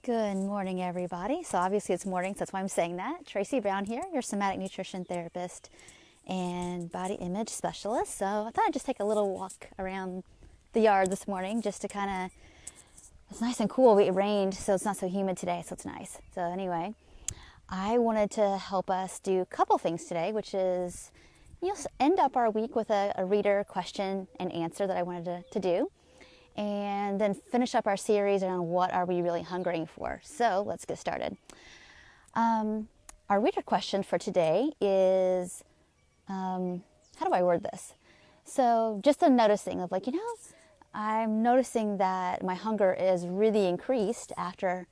Good morning, everybody. So obviously it's morning, so that's why I'm saying that. Tracy Brown here, your somatic nutrition therapist and body image specialist. So I thought I'd just take a little walk around the yard this morning just to kind of, it's nice and cool. It rained, so it's not so humid today, so it's nice. So anyway, I wanted to help us do a couple things today, which is, end up our week with a reader question and answer that I wanted to do. And then finish up our series around what are we really hungering for. So let's get started. Our reader question for today is, how do I word this? So just a noticing of I'm noticing that my hunger is really increased after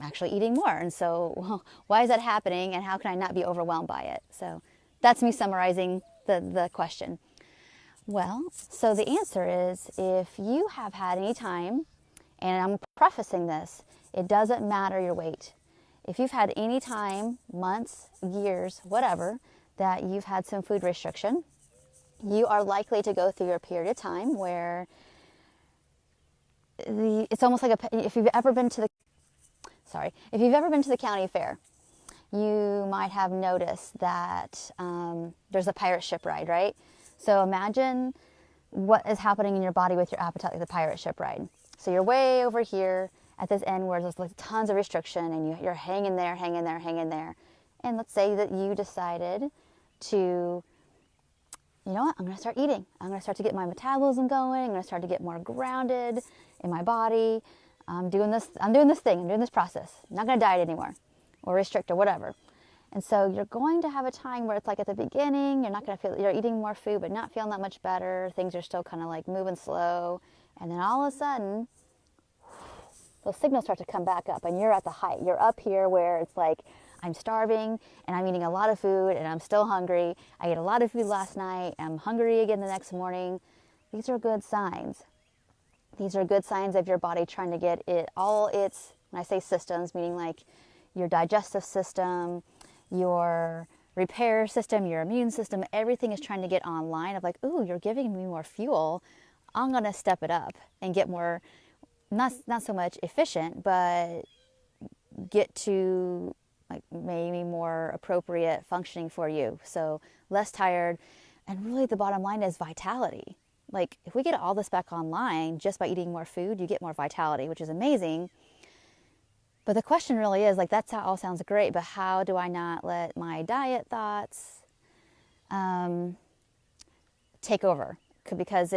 actually eating more. And so why is that happening and how can I not be overwhelmed by it? So that's me summarizing the question. Well, so the answer is, if you have had any time, and I'm prefacing this, it doesn't matter your weight. If you've had any time, months, years, whatever, that you've had some food restriction, you are likely to go through a period of time where it's almost like if you've ever been to the county fair, you might have noticed that there's a pirate ship ride, right? So imagine what is happening in your body with your appetite like the pirate ship ride. So you're way over here at this end where there's tons of restriction and you're hanging there. And let's say that you decided to, you know what, I'm going to start eating. I'm going to start to get my metabolism going. I'm going to start to get more grounded in my body. I'm doing this process. I'm not going to diet anymore or restrict or whatever. And so you're going to have a time where it's like at the beginning, you're not going to feel, you're eating more food, but not feeling that much better. Things are still kind of like moving slow. And then all of a sudden, those signals start to come back up and you're at the height. You're up here where it's like, I'm starving and I'm eating a lot of food and I'm still hungry. I ate a lot of food last night. I'm hungry again the next morning. These are good signs. These are good signs of your body trying to get all its, when I say systems, meaning like your digestive system, your repair system, your immune system, everything is trying to get online of like, ooh, you're giving me more fuel. I'm going to step it up and get more, not so much efficient, but get to like maybe more appropriate functioning for you. So less tired. And really the bottom line is vitality. Like if we get all this back online just by eating more food, you get more vitality, which is amazing. But the question really is, like, that all sounds great, but how do I not let my diet thoughts take over? Because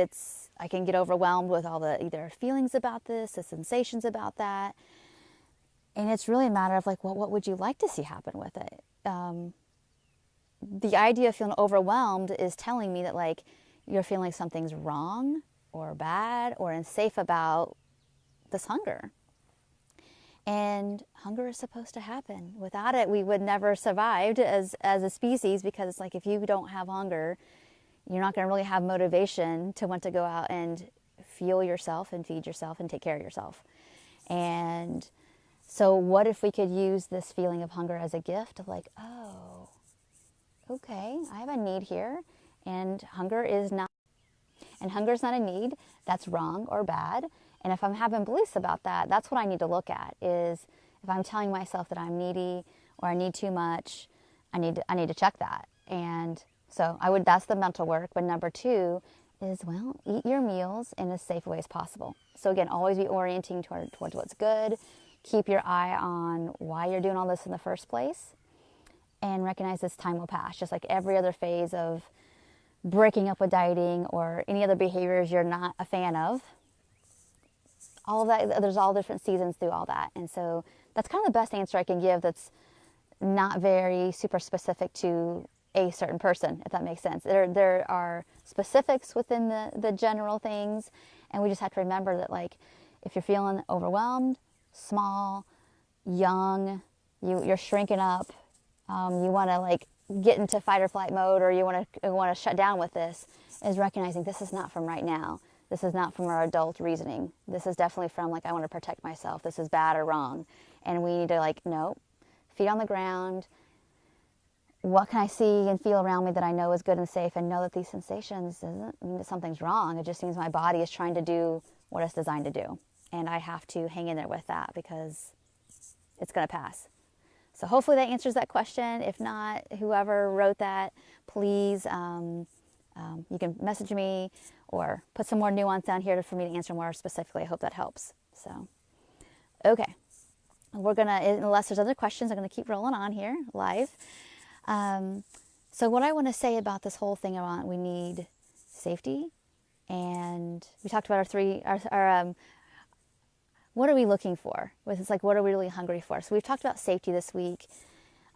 I can get overwhelmed with all the either feelings about this, the sensations about that. And it's really a matter of like, well, what would you like to see happen with it? The idea of feeling overwhelmed is telling me that like you're feeling like something's wrong or bad or unsafe about this hunger. And hunger is supposed to happen. Without it, we would never survived as a species, because it's like if you don't have hunger, you're not going to really have motivation to want to go out and fuel yourself and feed yourself and take care of yourself. And so what if we could use this feeling of hunger as a gift of like, oh, okay, I have a need here, and hunger is not a need that's wrong or bad. And if I'm having beliefs about that, that's what I need to look at, is if I'm telling myself that I'm needy or I need too much, I need to check that. And so that's the mental work. But number 2 is, well, eat your meals in as safe a way as possible. So again, always be orienting towards what's good. Keep your eye on why you're doing all this in the first place, and recognize this time will pass, just like every other phase of breaking up with dieting or any other behaviors you're not a fan of. All of that, there's all different seasons through all that. And so that's kind of the best answer I can give that's not very super specific to a certain person, if that makes sense. There are specifics within the general things, and we just have to remember that like if you're feeling overwhelmed, small, young, you're shrinking up, you want to like get into fight or flight mode, or you want to shut down with this, is recognizing this is not from right now. This is not from our adult reasoning. This is definitely from like, I want to protect myself. This is bad or wrong. And we need to like, no, feet on the ground. What can I see and feel around me that I know is good and safe, and know that these sensations doesn't mean that something's wrong. It just means my body is trying to do what it's designed to do. And I have to hang in there with that, because it's going to pass. So hopefully that answers that question. If not, whoever wrote that, please, you can message me or put some more nuance down here for me to answer more specifically. I hope that helps. So, okay. We're going to, unless there's other questions, I'm going to keep rolling on here live. So what I want to say about this whole thing around we need safety, and we talked about what are we looking for? It's like, what are we really hungry for? So we've talked about safety this week.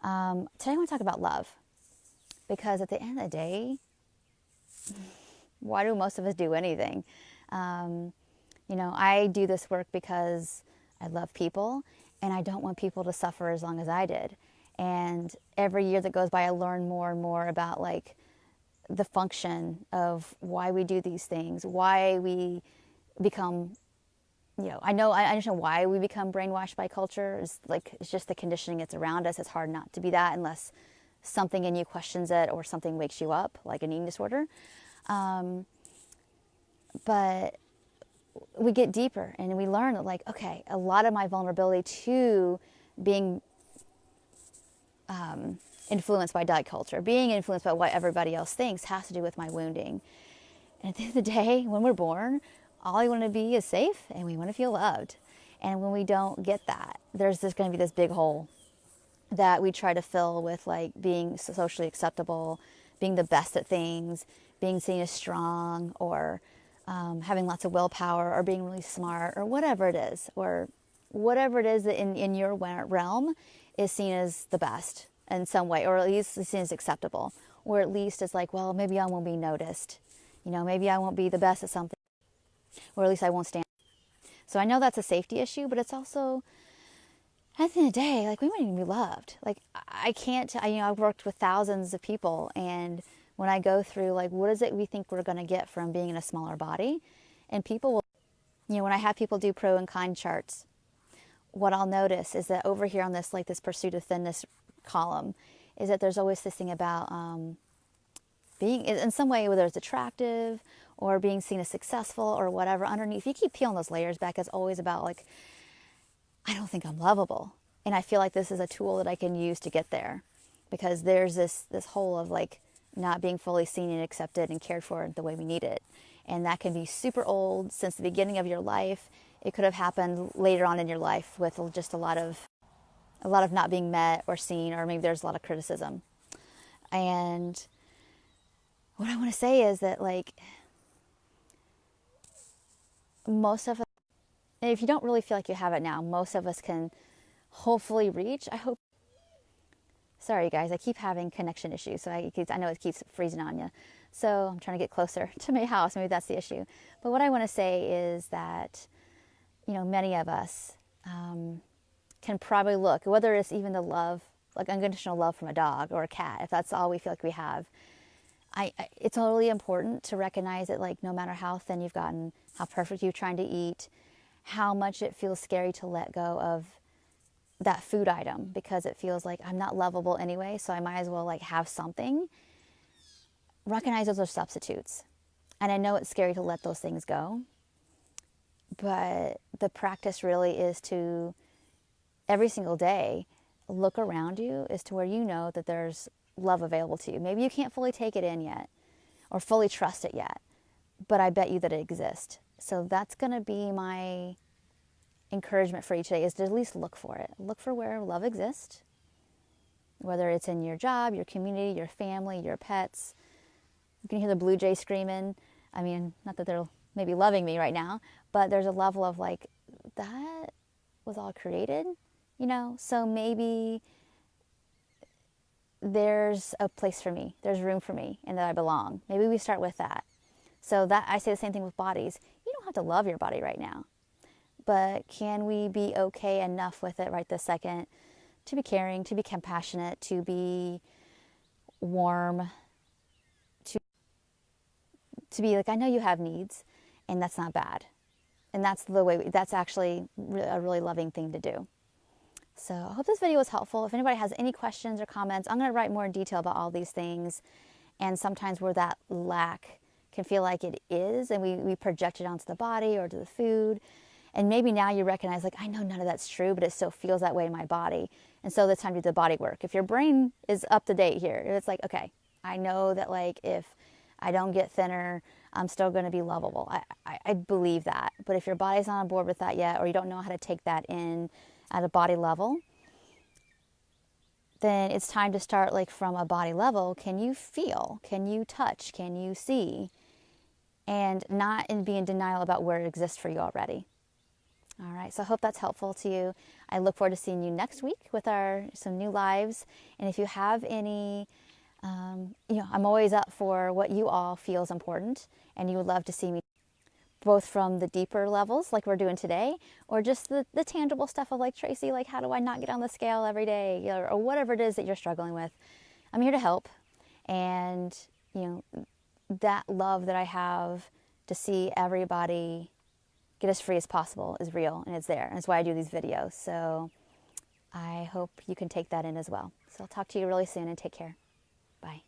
Today I want to talk about love, because at the end of the day, why do most of us do anything? I do this work because I love people, and I don't want people to suffer as long as I did. And every year that goes by, I learn more and more about like the function of why we do these things, why we become, I understand why we become brainwashed by culture. It's just the conditioning that's around us. It's hard not to be that unless something in you questions it or something wakes you up, like an eating disorder. But we get deeper and we learn that, like, okay, a lot of my vulnerability to being influenced by diet culture, being influenced by what everybody else thinks, has to do with my wounding. And at the end of the day, when we're born, all we want to be is safe and we want to feel loved. And when we don't get that, there's just going to be this big hole that we try to fill with like being socially acceptable, being the best at things, being seen as strong, or having lots of willpower, or being really smart, or whatever it is, that in your realm is seen as the best in some way, or at least seen as acceptable, or at least it's like, well, maybe I won't be noticed, maybe I won't be the best at something, or at least I won't stand. So I know that's a safety issue, but it's also, at the end of the day, like, we might even be loved. Like, I've worked with thousands of people, and when I go through, like, what is it we think we're going to get from being in a smaller body? And people will, when I have people do pro and con charts, what I'll notice is that over here on this, like, this pursuit of thinness column, is that there's always this thing about being, in some way, whether it's attractive or being seen as successful or whatever, underneath, you keep peeling those layers back, it's always about, like, I don't think I'm lovable. And I feel like this is a tool that I can use to get there, because there's this hole of, like, not being fully seen and accepted and cared for the way we need it. And that can be super old, since the beginning of your life. It could have happened later on in your life with just a lot of not being met or seen, or maybe there's a lot of criticism. And what I want to say is that, like, most of us, and if you don't really feel like you have it now, most of us can hopefully reach, I hope. Sorry guys, I keep having connection issues, so I know it keeps freezing on you. So I'm trying to get closer to my house, maybe that's the issue. But what I want to say is that, many of us can probably look, whether it's even the love, like unconditional love from a dog or a cat, if that's all we feel like we have. It's really important to recognize that, like, no matter how thin you've gotten, how perfect you're trying to eat, how much it feels scary to let go of that food item, because it feels like I'm not lovable anyway, so I might as well, like, have something. Recognize those are substitutes. And I know it's scary to let those things go, but the practice really is to, every single day, look around you as to where you know that there's love available to you. Maybe you can't fully take it in yet or fully trust it yet, but I bet you that it exists. So that's going to be my encouragement for each day, is to at least look for it. Look for where love exists, whether it's in your job, your community, your family, your pets. You can hear the blue jay screaming. I mean, not that they're maybe loving me right now, but there's a level of, like, that was all created, so maybe there's a place for me, there's room for me, and that I belong. Maybe we start with that. So that, I say the same thing with bodies. You don't have to love your body right now, but can we be okay enough with it right this second to be caring, to be compassionate, to be warm, to be like, I know you have needs, and that's not bad. And that's the way, that's actually a really loving thing to do. So I hope this video was helpful. If anybody has any questions or comments, I'm going to write more in detail about all these things, and sometimes where that lack can feel like it is, and we project it onto the body or to the food. And maybe now you recognize, like, I know none of that's true, but it still feels that way in my body. And so it's time to do the body work. If your brain is up to date here, it's like, okay, I know that, like, if I don't get thinner, I'm still going to be lovable. I believe that. But if your body's not on board with that yet, or you don't know how to take that in at a body level, then it's time to start, like, from a body level. Can you feel? Can you touch? Can you see? And not be in denial about where it exists for you already. All right, so I hope that's helpful to you. I look forward to seeing you next week with some new lives. And if you have any, I'm always up for what you all feel is important, and you would love to see me both from the deeper levels like we're doing today, or just the tangible stuff of, like, Tracy, like, how do I not get on the scale every day, or whatever it is that you're struggling with. I'm here to help. And, that love that I have to see everybody get as free as possible is real, and it's there. And it's why I do these videos. So I hope you can take that in as well. So I'll talk to you really soon, and take care. Bye.